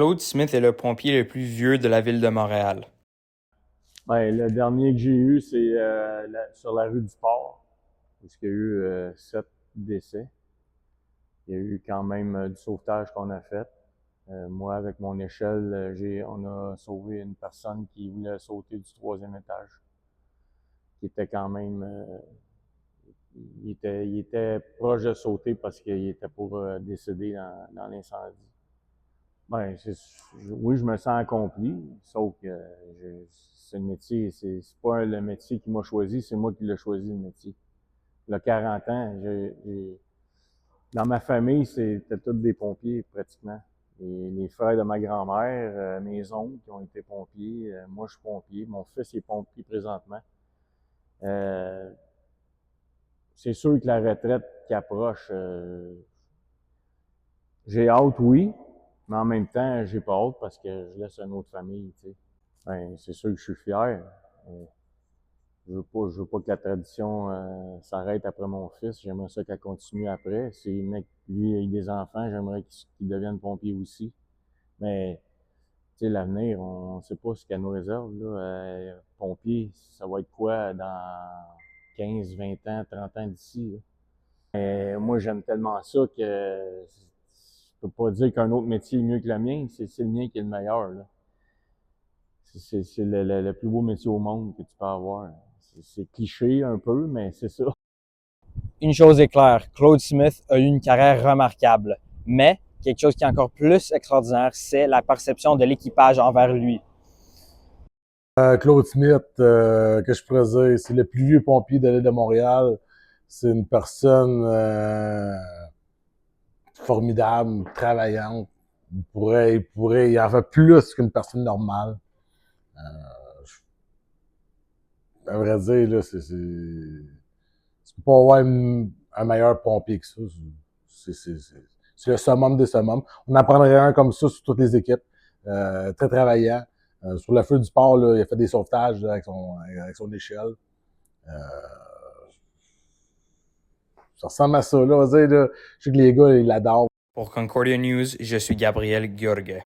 Claude Smith est le pompier le plus vieux de la ville de Montréal. Ben, le dernier que j'ai eu, c'est sur la rue du Port, où il y a eu 7 décès. Il y a eu quand même du sauvetage qu'on a fait. Moi, avec mon échelle, on a sauvé une personne qui voulait sauter du 3e étage, qui était quand même, il était proche de sauter parce qu'il était pour décéder dans l'incendie. Ben, oui, je me sens accompli, sauf que c'est le métier, c'est pas le métier qui m'a choisi, c'est moi qui l'ai choisi, le métier. Il y a 40 ans, dans ma famille, c'était tous des pompiers, pratiquement. Et les frères de ma grand-mère, mes oncles qui ont été pompiers, moi je suis pompier, mon fils est pompier présentement. C'est sûr que la retraite qui approche, j'ai hâte, oui, mais en même temps, j'ai pas hâte parce que je laisse une autre famille, tu sais. Ben, c'est sûr que je suis fier. Je veux pas que la tradition s'arrête après mon fils. J'aimerais ça qu'elle continue après. Si mec, lui a des enfants, j'aimerais qu'il devienne pompier aussi. Mais tu sais, l'avenir, on ne sait pas ce qu'elle nous réserve. Là. Pompier, ça va être quoi dans 15, 20 ans, 30 ans d'ici? Moi, j'aime tellement ça que je peux pas dire qu'un autre métier est mieux que le mien. C'est le mien qui est le meilleur. Là. C'est le plus beau métier au monde que tu peux avoir. C'est cliché un peu, mais c'est ça. Une chose est claire, Claude Smith a eu une carrière remarquable, mais quelque chose qui est encore plus extraordinaire, c'est la perception de l'équipage envers lui. Claude Smith, que je pourrais dire, c'est le plus vieux pompier de l'île de Montréal. C'est une personne formidable, travaillante. Il en fait plus qu'une personne normale. À vrai dire, là, tu peux pas avoir un meilleur pompier que ça. C'est le summum des summums. On en prendrait un comme ça sur toutes les équipes. Très travaillant. Sur le feu du port, là, il a fait des sauvetages là, avec son échelle. Ça ressemble à ça. Là, on va dire, là, je sais que les gars, ils l'adorent. Pour Concordia News, je suis Gabriel Gheorghe.